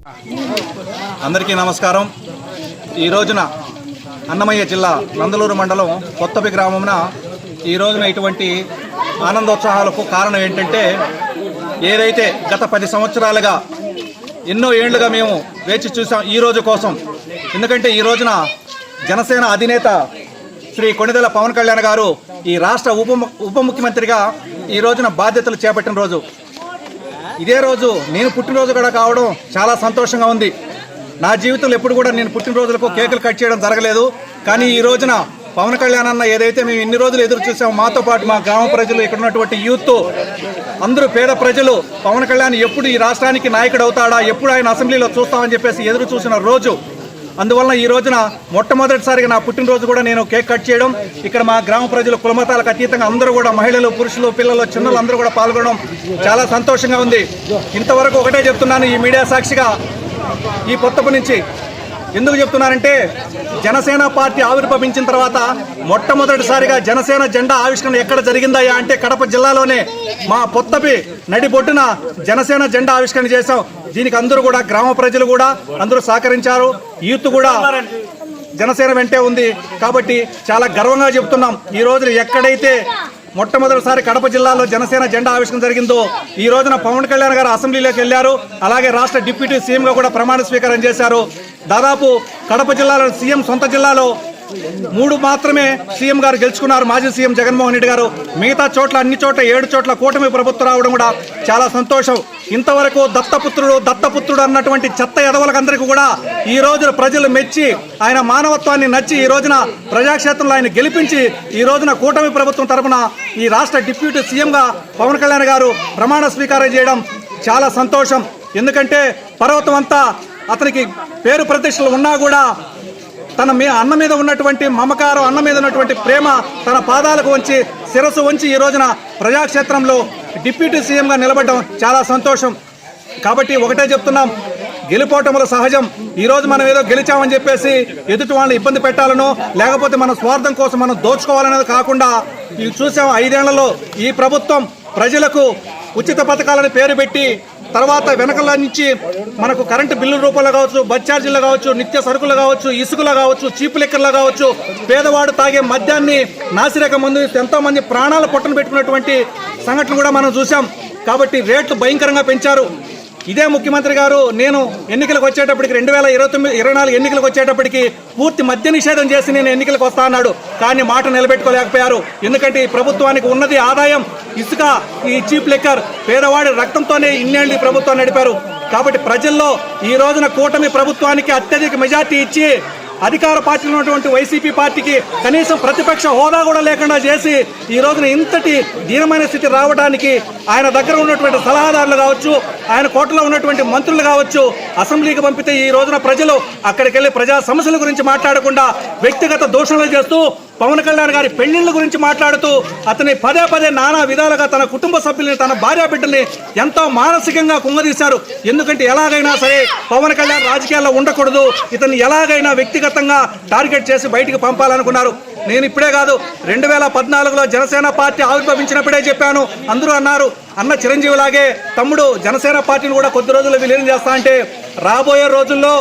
అందరికీ నమస్కారం. ఈ రోజున అన్నమయ్య జిల్లా నందలూరు మండలం కొత్తపి గ్రామమున ఈ రోజున ఇటువంటి ఆనందోత్సాహాలకు కారణం ఏంటంటే, ఏదైతే గత 10 సంవత్సరాలుగా ఎన్నో ఏళ్లుగా మేము వేచి చూసాం ఈ రోజు కోసం. ఎందుకంటే ఈ రోజున జనసేన అధినేత శ్రీ కొణిదెల పవన్ కళ్యాణ్ గారు ఈ రాష్ట్ర ఉప ముఖ్యమంత్రిగా ఈ రోజున బాధ్యతలు చేపట్టిన రోజు. ఇదే రోజు నేను పుట్టినరోజు కూడా కావడం చాలా సంతోషంగా ఉంది. నా జీవితంలో ఎప్పుడు కూడా నేను పుట్టినరోజులకు కేకులు కట్ చేయడం జరగలేదు. కానీ ఈ రోజున పవన్ కళ్యాణ్ అన్న ఏదైతే మేము ఇన్ని రోజులు ఎదురు చూసామో, మాతో పాటు మా గ్రామ ప్రజలు, ఇక్కడ ఉన్నటువంటి యూత్ అందరూ, పేద ప్రజలు, పవన్ కళ్యాణ్ ఎప్పుడు ఈ రాష్ట్రానికి నాయకుడు అవుతాడా, ఎప్పుడు ఆయన అసెంబ్లీలో చూస్తామని చెప్పేసి ఎదురు చూసిన రోజు. అందువలన ఈ రోజున మొట్టమొదటిసారిగా నా పుట్టినరోజు కూడా నేను కేక్ కట్ చేయడం, ఇక్కడ మా గ్రామ ప్రజలు కులమతాలకు అతీతంగా అందరూ కూడా, మహిళలు, పురుషులు, పిల్లలు, చిన్నలు అందరూ కూడా పాల్గొనడం చాలా సంతోషంగా ఉంది. ఇంతవరకు ఒకటే చెప్తున్నాను ఈ మీడియా సాక్షిగా, ఈ కొత్తపి నుంచి ఎందుకు చెప్తున్నానంటే, జనసేన పార్టీ ఆవిర్భవించిన తర్వాత మొట్టమొదటిసారిగా జనసేన జెండా ఆవిష్కరణ ఎక్కడ జరిగిందయ్యా అంటే కడప జిల్లాలోనే మా కొత్తపి నడిబొడ్డున జనసేన జెండా ఆవిష్కరణ చేశాం. దీనికి అందరూ కూడా, గ్రామ ప్రజలు కూడా అందరూ సహకరించారు. యూత్ కూడా జనసేన వెంటే ఉంది. కాబట్టి చాలా గర్వంగా చెప్తున్నాం. ఈ రోజు ఎక్కడైతే మొట్టమొదటిసారి కడప జిల్లాలో జనసేన జెండా ఆవిష్కరణ జరిగిందో, ఈ రోజున పవన్ కళ్యాణ్ గారు అసెంబ్లీలోకి వెళ్లారు. అలాగే రాష్ట్ర డిప్యూటీ సీఎంగా కూడా ప్రమాణ స్వీకారం చేశారు. దాదాపు కడప జిల్లాలో సీఎం సొంత జిల్లాలో 3 మాత్రమే సీఎం గారు గెలుచుకున్నారు, మాజీ సీఎం జగన్మోహన్ రెడ్డి గారు. మిగతా చోట్ల, అన్ని చోట్ల 7 చోట్ల కూటమి ప్రభుత్వం రావడం కూడా చాలా సంతోషం. ఇంతవరకు దత్తపుత్రుడు అన్నటువంటి చెత్త ఎదవలకందరికీ కూడా ఈ రోజున ప్రజలు మెచ్చి, ఆయన మానవత్వాన్ని నచ్చి, ఈ రోజున ప్రజాక్షేత్రంలో ఆయన గెలిపించి, ఈ రోజున కూటమి ప్రభుత్వం తరఫున ఈ రాష్ట్ర డిప్యూటీ సీఎంగా పవన్ కళ్యాణ్ గారు ప్రమాణ స్వీకారం చేయడం చాలా సంతోషం. ఎందుకంటే పర్వతం అంతా అతనికి పేరు ప్రతిష్టలు ఉన్నా కూడా తన అన్న మీద ఉన్నటువంటి మమకారం, అన్న మీద ఉన్నటువంటి ప్రేమ తన పాదాలకు వంచి, శిరస్సు వంచి ఈ రోజున ప్రజాక్షేత్రంలో డిప్యూటీ సీఎంగా నిలబడడం చాలా సంతోషం. కాబట్టి ఒకటే చెప్తున్నాం, గెలుపోవటములు సహజం. ఈరోజు మనం ఏదో గెలిచామని చెప్పేసి ఎదుటి వాళ్ళని ఇబ్బంది పెట్టాలనో, లేకపోతే మన స్వార్థం కోసం మనం దోచుకోవాలనేది కాకుండా, ఇవి చూసాం 5 ఏళ్లలో ఈ ప్రభుత్వం ప్రజలకు ఉచిత పథకాలని పేరు పెట్టి, తర్వాత వెనకల నుంచి మనకు కరెంటు బిల్లుల రూపంలో కావచ్చు, బస్ ఛార్జీలు కావచ్చు, నిత్య సరుకులు కావచ్చు, ఇసుకలు కావచ్చు, చీపు లెక్కర్లు కావచ్చు, పేదవాడు తాగే మద్యాన్ని, నాసిరక మందు ఎంతో మంది ప్రాణాల పొట్టను పెట్టుకున్నటువంటి సంఘటన కూడా మనం చూసాం. కాబట్టి రేట్లు భయంకరంగా పెంచారు. ఇదే ముఖ్యమంత్రి గారు నేను ఎన్నికలకు వచ్చేటప్పటికి 2024 ఎన్నికలకు వచ్చేటప్పటికి పూర్తి మద్య నిషేధం చేసి నేను ఎన్నికలకు వస్తా అన్నాడు. కానీ మాట నిలబెట్టుకోలేకపోయారు. ఎందుకంటే ఈ ప్రభుత్వానికి ఉన్నది ఆదాయం ఇసుక, ఈ చీప్ లిక్కర్, పేదవాడి రక్తంతోనే ఇన్నేళ్ళు ఈ ప్రభుత్వాన్ని నడిపారు. కాబట్టి ప్రజల్లో ఈ రోజున కూటమి ప్రభుత్వానికి అత్యధిక మెజార్టీ ఇచ్చి, అధికార పార్టీలో ఉన్నటువంటి వైసీపీ పార్టీకి కనీసం ప్రతిపక్ష హోదా కూడా లేకుండా చేసి, ఈ రోజున ఇంతటి దీనమైన స్థితి రావడానికి ఆయన దగ్గర ఉన్నటువంటి సలహాదారులు కావచ్చు, ఆయన కోటలో ఉన్నటువంటి మంత్రులు కావచ్చు, అసెంబ్లీకి పంపితే ఈ రోజున ప్రజలు అక్కడికి వెళ్ళి ప్రజా సమస్యల గురించి మాట్లాడకుండా వ్యక్తిగత దూషణలు చేస్తూ, పవన్ కళ్యాణ్ గారి పెళ్లిళ్ల గురించి మాట్లాడుతూ, అతని పదే నానా విధాలుగా తన కుటుంబ సభ్యుల్ని, తన భార్య బిడ్డల్ని ఎంతో మానసికంగా కుంగదీశారు. ఎందుకంటే ఎలాగైనా సరే పవన్ కళ్యాణ్ రాజకీయాల్లో ఉండకూడదు, ఇతన్ని ఎలాగైనా వ్యక్తిగతంగా టార్గెట్ చేసి బయటికి పంపాలనుకున్నారు. నేను ఇప్పుడే కాదు, 2014లో జనసేన పార్టీ ఆవిర్భవించినప్పుడే చెప్పాను. అందరూ అన్నారు, అన్న చిరంజీవి లాగే తమ్ముడు జనసేన పార్టీని కూడా కొద్ది రోజుల్లో విలీనం చేస్తా అంటే, రాబోయే రోజుల్లో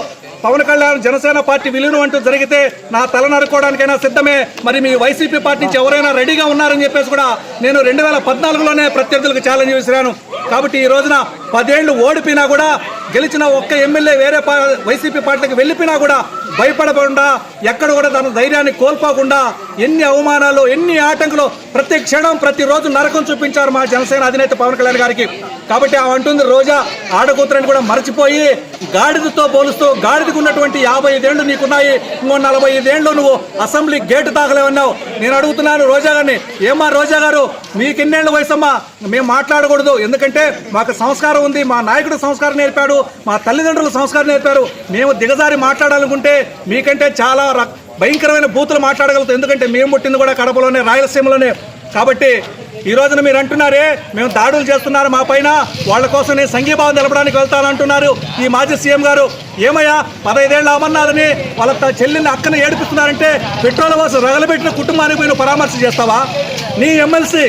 పవన్ కళ్యాణ్ జనసేన పార్టీ విలీనం అంటూ జరిగితే నా తల నరుకోవడానికైనా సిద్ధమే. మరి మీ వైసీపీ పార్టీ నుంచి ఎవరైనా రెడీగా ఉన్నారని చెప్పేసి కూడా నేను 2014లోనే ప్రత్యర్థులకు ఛాలెంజ్ చేశాను. కాబట్టి ఈ రోజున 10 ఏళ్లు ఓడిపోయినా కూడా, గెలిచిన ఒక్క ఎమ్మెల్యే వేరే వైసీపీ పార్టీకి వెళ్ళిపోయినా కూడా భయపడకుండా, ఎక్కడ కూడా తన ధైర్యాన్ని కోల్పోకుండా, ఎన్ని అవమానాలు, ఎన్ని ఆటంకులు, ప్రతి క్షణం ప్రతిరోజు నరకం చూపించారు మా జనసేన అధినేత పవన్ కళ్యాణ్ గారికి. కాబట్టి అంటుంది, రోజా ఆడకూతురని కూడా మర్చిపోయి గాడిదతో పోలుస్తూ, గాడిదకు ఉన్నటువంటి 55 ఏళ్లు నీకున్నాయి, ఇంకో 45 ఏళ్ళు నువ్వు అసెంబ్లీ గేటు తాగలేవన్నావు. నేను అడుగుతున్నాను రోజా గారిని, ఏమా రోజా గారు, మీకు ఎన్నేళ్ళు వయసమ్మా? మేము మాట్లాడకూడదు, ఎందుకంటే మాకు సంస్కారం ఉంది, మా నాయకుడు సంస్కారం నేర్పాడు, మా తల్లిదండ్రులు సంస్కారం నేర్పారు. మేము దిగజారి మాట్లాడాలనుకుంటే మీకంటే చాలా భయంకరమైన బూతులు మాట్లాడగలుగుతాం. ఎందుకంటే మేము పుట్టింది కూడా కడపలోనే, రాయలసీమలోనే. కాబట్టి ఈ రోజున మీరు అంటున్నారే మేము దాడులు చేస్తున్నారు మా పైన, వాళ్ళ కోసం నేను సంఘీభావం నిలపడానికి వెళ్తానంటున్నారు ఈ మాజీ సీఎం గారు. ఏమయ్యా, 15 ఏళ్ళ అమర్నాథ్ని వాళ్ళ చెల్లిని అక్కని ఏడిపిస్తున్నారంటే పెట్రోల్ కోసం రగలబెట్టిన కుటుంబానికి పోయిన పరామర్శ చేస్తావా? నీ ఎమ్మెల్సీ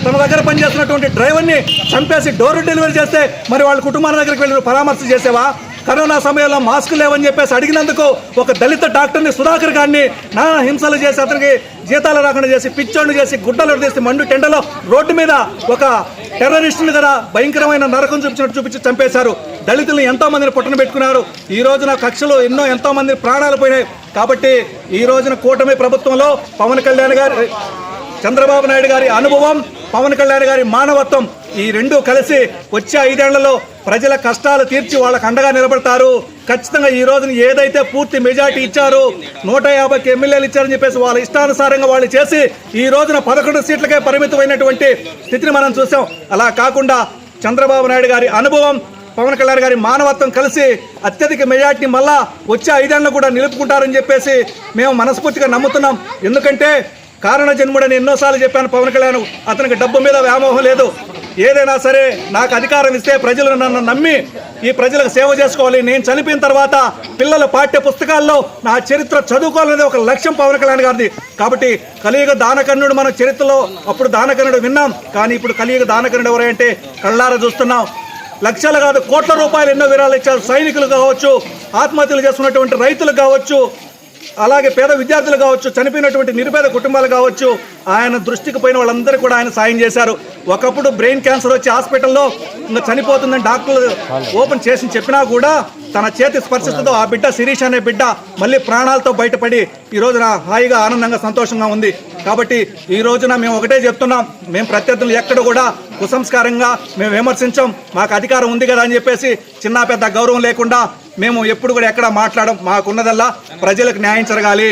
తన దగ్గర పనిచేస్తున్నటువంటి డ్రైవర్ని చంపేసి డోర్ డెలివరీ చేస్తే మరి వాళ్ళ కుటుంబాల దగ్గరికి వెళ్ళి పరామర్శ చేసేవా? కరోనా సమయంలో మాస్క్ లేవని చెప్పేసి అడిగినందుకు ఒక దళిత డాక్టర్ని సుధాకర్ గారిని నానా హింసలు చేసి అతనికి జీతాలు రాకుండా చేసి పిచ్చోళ్ళు చేసి గుడ్డలు తీసి మండు టెండలో రోడ్డు మీద ఒక టెర్రరిస్టుని కదా భయంకరమైన నరకం చూపించి చంపేశారు. దళితులను ఎంతో మందిని పుట్టన పెట్టుకున్నారు. ఈ రోజున కక్షలు ఎంతో మంది ప్రాణాలు పోయినాయి. కాబట్టి ఈ రోజున కూటమి ప్రభుత్వంలో పవన్ కళ్యాణ్ గారి, చంద్రబాబు నాయుడు గారి అనుభవం, పవన్ కళ్యాణ్ గారి మానవత్వం ఈ రెండు కలిసి వచ్చే 5 ఏళ్లలో ప్రజల కష్టాలు తీర్చి వాళ్ళకు అండగా నిలబడతారు. ఖచ్చితంగా ఈ రోజున ఏదైతే పూర్తి మెజార్టీ ఇచ్చారో 150 ఎమ్మెల్యేలు ఇచ్చారని చెప్పేసి వాళ్ళ ఇష్టానుసారంగా వాళ్ళు చేసి ఈ రోజున 11 సీట్లకే పరిమితమైనటువంటి స్థితిని మనం చూసాం. అలా కాకుండా చంద్రబాబు నాయుడు గారి అనుభవం, పవన్ కళ్యాణ్ గారి మానవత్వం కలిసి అత్యధిక మెజార్టీని మళ్ళా వచ్చే 5 ఏళ్లు కూడా నిలుపుకుంటారని చెప్పేసి మేము మనస్ఫూర్తిగా నమ్ముతున్నాం. ఎందుకంటే కారణ జన్ముడని ఎన్నోసార్లు చెప్పాను పవన్ కళ్యాణ్. అతనికి డబ్బు మీద వ్యామోహం లేదు. ఏదైనా సరే నాకు అధికారం ఇస్తే ప్రజలు నన్ను నమ్మి ఈ ప్రజలకు సేవ చేసుకోవాలి, నేను చనిపోయిన తర్వాత పిల్లల పాఠ్య పుస్తకాల్లో నా చరిత్ర చదువుకోవాలనేది ఒక లక్ష్యం పవన్ కళ్యాణ్ గారిది. కాబట్టి కలియుగ దానకర్ణుడు మన చరిత్రలో అప్పుడు దానకర్ణుడు విన్నాం, కానీ ఇప్పుడు కలియుగ దానకర్ణుడు ఎవరంటే కళ్ళారా చూస్తున్నాం. లక్షలు కాదు కోట్ల రూపాయలు ఎన్నో విరాళాలు ఇచ్చారు. సైనికులు కావచ్చు, ఆత్మహత్యలు చేస్తున్నటువంటి రైతులు కావచ్చు, అలాగే పేద విద్యార్థులు కావచ్చు, చనిపోయినటువంటి నిరుపేద కుటుంబాలు కావచ్చు, ఆయన దృష్టికి పోయిన వాళ్ళందరూ కూడా ఆయన సాయం చేశారు. ఒకప్పుడు బ్రెయిన్ క్యాన్సర్ వచ్చి హాస్పిటల్లో ఇంకా చనిపోతుందని డాక్టర్లు ఓపెన్ చేసి చెప్పినా కూడా తన చేతి స్పర్శతో ఆ బిడ్డ శిరీష్ అనే బిడ్డ మళ్ళీ ప్రాణాలతో బయటపడి ఈ రోజున హాయిగా ఆనందంగా సంతోషంగా ఉంది. కాబట్టి ఈ రోజున మేము ఒకటే చెప్తున్నాం, మేము ప్రత్యర్థులు ఎక్కడ కూడా కుసంస్కారంగా మేము విమర్శించాం. మాకు అధికారం ఉంది కదా అని చెప్పేసి చిన్న పెద్ద గౌరవం లేకుండా మేము ఎప్పుడు కూడా ఎక్కడ మాట్లాడడం. మాకున్నదల్లా ప్రజలకు న్యాయం జరగాలి.